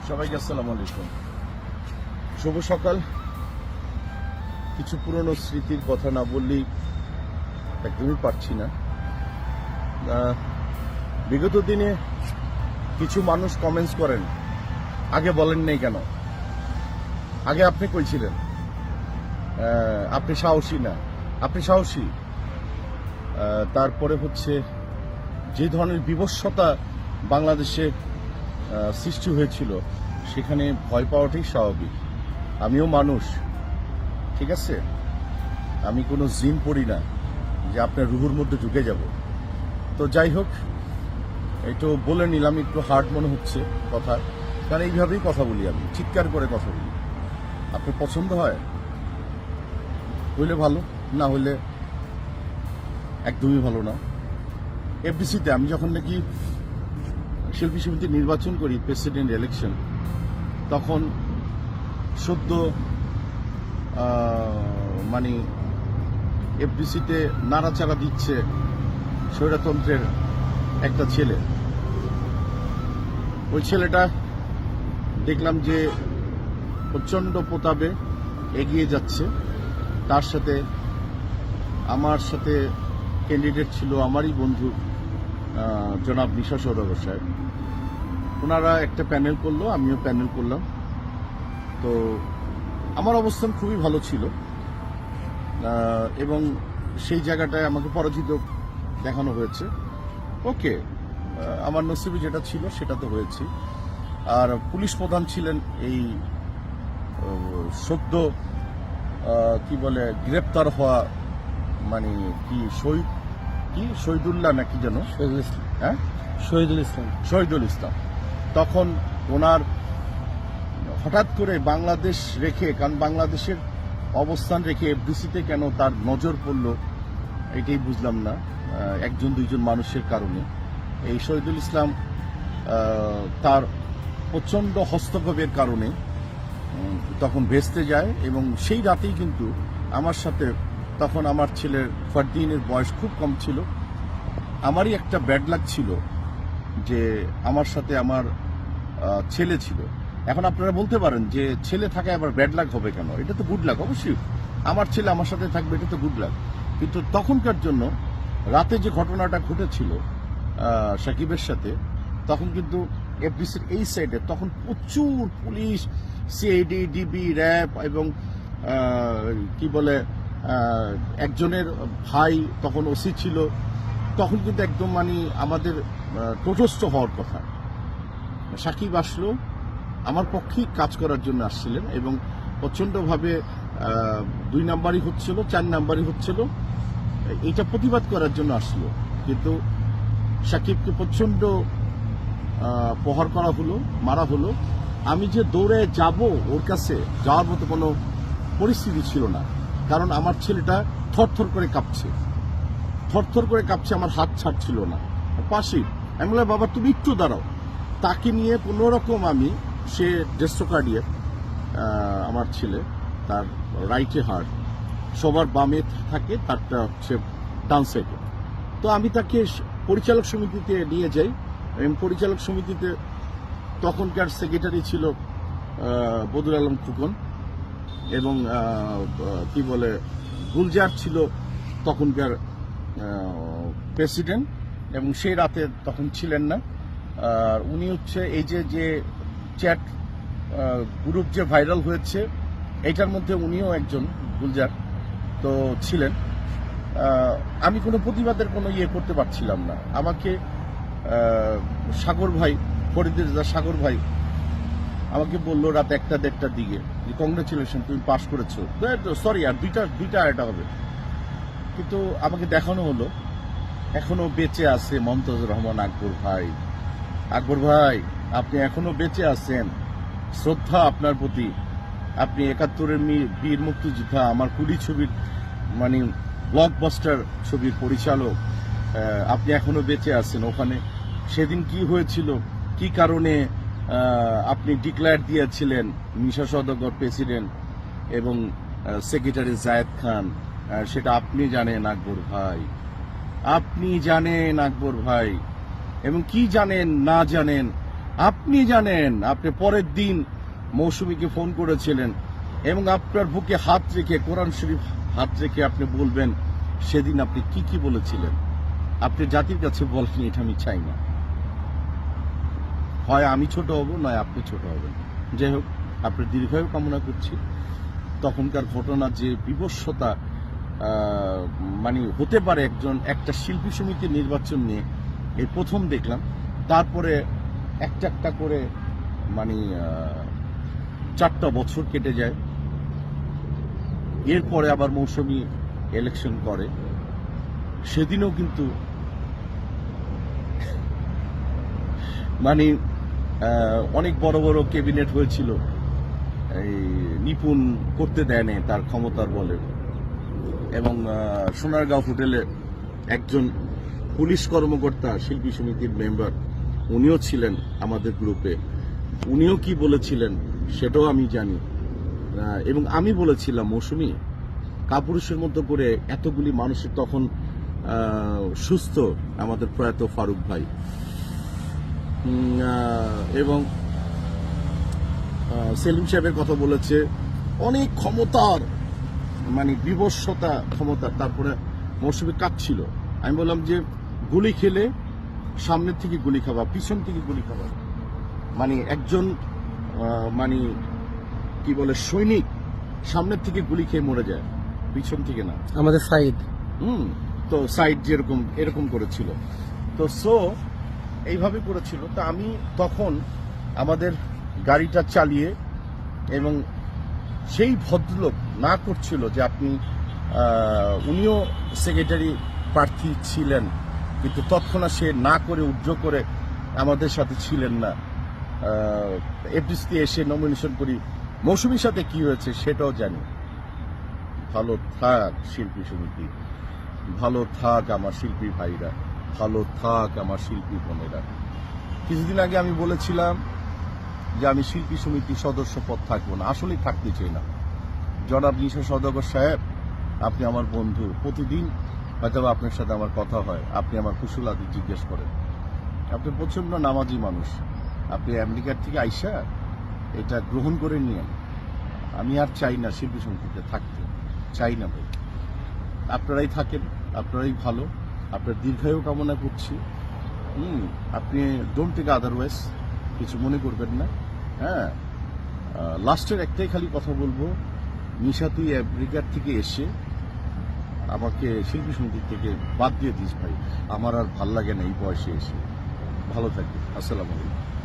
সবাইকে আসসালামু আলাইকুম, শুভ সকাল। কিছু পুরনো স্মৃতির কথা না বললেই একদমই পারছি না। বিগত দিনে কিছু মানুষ কমেন্টস করেন, আগে বলেন নাই কেন, আগে আপনি কই ছিলেন, আপনি সাহসী না, আপনি সাহসী। তারপরে হচ্ছে যে ধরনের বিভৎসতা বাংলাদেশে সৃষ্টি হয়েছিল, সেখানে ভয় পাওয়াটাই স্বাভাবিক। আমিও মানুষ, ঠিক আছে, আমি কোনো জিন পড়ি না যে আপনার রুহুর মধ্যে ঢুকে যাব। তো যাই হোক, একটু বলে নিলাম, একটু হার্ড মনে হচ্ছে কথা, কারণ এইভাবেই কথা বলি, আমি চিৎকার করে কথা বলি। আপনার পছন্দ হয় হইলে ভালো, না হইলে একদমই ভালো না। এফডিসিতে আমি যখন নাকি শিল্পী সমিতি নির্বাচন করি, প্রেসিডেন্ট ইলেকশন, তখন সদ্য মানে এফডিসিতে নাড়াচাড়া দিচ্ছে স্বৈরতন্ত্রের একটা ছেলে। ওই ছেলেটা দেখলাম যে প্রচণ্ড প্রতাপে এগিয়ে যাচ্ছে। তার সাথে আমার সাথে ক্যান্ডিডেট ছিল আমারই বন্ধু জনাব নিশা সওদাগর সাহেব। ওনারা একটা প্যানেল করলো, আমিও প্যানেল করলাম। তো আমার অবস্থান খুবই ভালো ছিল এবং সেই জায়গাটায় আমাকে পরাজিত দেখানো হয়েছে। ওকে, আমার নসিবে যেটা ছিল সেটা তো হয়েছে। আর পুলিশ প্রধান ছিলেন এই সদ্য কি বলে গ্রেপ্তার হওয়া, মানে কি শহীদুল্লাহ নাকি যেন, হ্যাঁ, শহীদুল ইসলাম। তখন ওনার হঠাৎ করে বাংলাদেশ রেখে, কারণ বাংলাদেশের অবস্থান রেখে এফডিসিতে কেন তার নজর পড়ল এটাই বুঝলাম না। একজন দুইজন মানুষের কারণে এই শহীদুল ইসলাম তার প্রচণ্ড হস্তক্ষেপের কারণে তখন ভেস্তে যায়। এবং সেই রাতেই কিন্তু আমার সাথে, তখন আমার ছেলের ফারদিনের বয়স খুব কম ছিল, আমারই একটা ব্যাড লাক ছিল যে আমার সাথে আমার ছেলে ছিল। এখন আপনারা বলতে পারেন যে ছেলে থাকায় আবার ব্যাড লাক হবে কেন? এটা তো গুড লাক, অবশ্যই আমার ছেলে আমার সাথে থাকবে, এটা তো গুড লাক। কিন্তু তখনকার জন্য রাতে যে ঘটনাটা ঘটেছিল সাকিবের সাথে, তখন কিন্তু এফডিসির এই সাইডে তখন প্রচুর পুলিশ, সিআইডি, ডিবি, র্যাব এবং কি বলে একজনের ভাই তখন ওসি ছিল। তখন কিন্তু একদম মানে আমাদের তটস্থ হওয়ার কথা। সাকিব আসলো, আমার পক্ষেই কাজ করার জন্য আসছিলেন এবং প্রচণ্ডভাবে 2 নাম্বারই হচ্ছিল, 4 নাম্বারই হচ্ছিল, এটা প্রতিবাদ করার জন্য আসলো। কিন্তু সাকিবকে প্রচণ্ড প্রহার করা হলো, মারা হলো। আমি যে দৌড়ে যাব ওর কাছে, যাওয়ার মতো কোনো পরিস্থিতি ছিল না, কারণ আমার ছেলেটা থরথর করে কাঁপছে, আমার হাত ছাড়ছিল না পাশে। আমি বললাম, বাবা তুমি একটু দাঁড়াও। তাকে নিয়ে কোনোরকম আমি, সে ডেস্টোকার্ডিয়ার আমার ছেলে, তার রাইটে হার্ট সবার বামে থাকে, তারটা হচ্ছে ডান সাইডে। তো আমি তাকে পরিচালক সমিতিতে নিয়ে যাই এবং পরিচালক সমিতিতে তখনকার সেক্রেটারি ছিল বদুল আলম খোকন এবং কি বলে গুলজার ছিল তখনকার প্রেসিডেন্ট, এবং সেই রাতে তখন ছিলেন না। আর উনি হচ্ছে এই যে চ্যাট গ্রুপ যে ভাইরাল হয়েছে, এইটার মধ্যে উনিও একজন, গুলজার তো ছিলেন। আমি কোনো প্রতিবাদের কোনো ইয়ে করতে পারছিলাম না। আমাকে সাগর ভাই, ফরিদের সাগর ভাই আমাকে বললো রাত 1টা-1:30টার দিকে যে কংগ্রেচুলেশন, তুমি পাস করেছো। সরি, আর দুইটা এটা হবে। কিন্তু আমাকে দেখানো হলো এখনো বেঁচে আছে মমতাজুর রহমান আকবর ভাই। আকবর ভাই, আপনি এখনো বেঁচে আছেন, শ্রদ্ধা আপনার প্রতি। আপনি 71-এর বীর মুক্তিযোদ্ধা, আমার কুড়ি ছবির মানে ব্লকবাস্টার ছবির পরিচালক, আপনি এখনো বেঁচে আছেন। ওখানে সেদিন কি হয়েছিল, কি কারণে আপনি ডিক্লেয়ার দিয়েছিলেন নিশা সওদাগর প্রেসিডেন্ট এবং সেক্রেটারি জায়েদ খান, সেটা আপনি জানেন আকবর ভাই, আপনি জানেন আকবর ভাই। এবং কি জানেন না জানেন আপনি জানেন, আপনি পরের দিন মৌসুমীকে ফোন করেছিলেন এবং আপনার বুকে হাত রেখে, কোরআন শরীফ হাত রেখে আপনি বলবেন সেদিন আপনি কি কি বলেছিলেন। আপনি জাতির কাছে বলেন, এটা আমি চাই না, হয় আমি ছোট হব নয় আপনি ছোট হবেন। যাই হোক, আপনার দীর্ঘায়ু কামনা করছি। তখনকার ঘটনা যে বিভৎসতা মানে হতে পারে একটা শিল্পী সমিতির নির্বাচন নিয়ে, এই প্রথম দেখলাম। তারপরে একটা একটা করে মানে 4টা বছর কেটে যায়। এরপরে আবার মৌসুমী ইলেকশন করে, সেদিনও কিন্তু মানে অনেক বড় বড় ক্যাবিনেট হয়েছিল, এই নিপুণ করতে দেয়নি তার ক্ষমতার বলে। এবং সোনারগাঁও হোটেলে একজন পুলিশ কর্মকর্তা, শিল্পী সমিতির মেম্বার, উনিও ছিলেন আমাদের গ্রুপে। উনিও কি বলেছিলেন সেটাও আমি জানি। এবং আমি বলেছিলাম, মৌসুমী, কাপুরুষের মতো করে এতগুলি মানুষের তখন সুস্থ আমাদের প্রয়াত ফারুক ভাই, এবং সেলিম সাহেবের কথা বলেছে, অনেক ক্ষমতার মানে বিভৎসতা ক্ষমতা। তারপরে মৌসুমী কাঁদছিল। আমি বললাম যে গুলি খেলে সামনের থেকে গুলি খাওয়া, পিছন থেকে গুলি খাওয়া, মানে একজন মানে কি বলে সৈনিক সামনের থেকে গুলি খেয়ে মরে যায়, পিছন থেকে না। আমাদের সাইড তো সাইড যেরকম এরকম করেছিল, তো এইভাবে করেছিল। তো আমি তখন আমাদের গাড়িটা চালিয়ে, এবং সেই ভদ্রলোক না করছিল যে আপনি, উনিও সেক্রেটারি প্রার্থী ছিলেন, কিন্তু তৎক্ষণাৎ সে না করে উদ্র করে আমাদের সাথে ছিলেন না। এফডিসিতে এসে নমিনেশন করি। মৌসুমীর সাথে কি হয়েছে সেটাও জানি। ভালো থাক শিল্পী সমিতি, ভালো থাক আমার শিল্পী ভাইরা, ভালো থাক আমার শিল্পী বোনেরা। কিছুদিন আগে আমি বলেছিলাম যে আমি শিল্পী সমিতির সদস্য পদ থাকবো না, আসলেই থাকতে চাই না। জনাব নিশা সওদাগর সাহেব, আপনি আমার বন্ধু, প্রতিদিন হয়তো আপনার সাথে আমার কথা হয়, আপনি আমার কুশলাদি জিজ্ঞেস করেন, আপনি প্রচন্ড নামাজি মানুষ, আপনি আমেরিকার থেকে আইসা এটা গ্রহণ করে নিয়েন। আমি আর চাই না শিল্পী সমিতিতে থাকতে, চাই না ভাই। আপনারাই থাকেন, আপনারাই ভালো, আপনার দীর্ঘায়ু কামনা করছি। আপনি ডোন্ট টেক আদারওয়াইজ, কিছু মনে করবেন না। হ্যাঁ, লাস্টের একটাই খালি কথা বলবো, নিশা তুই আমেরিকার থেকে এসে আমাকে শিল্পী সমিতি থেকে বাদ দিয়ে দিস ভাই, আমার আর ভাল লাগে না এই বয়সে এসে। ভালো থাকবে। আসসালামু আলাইকুম।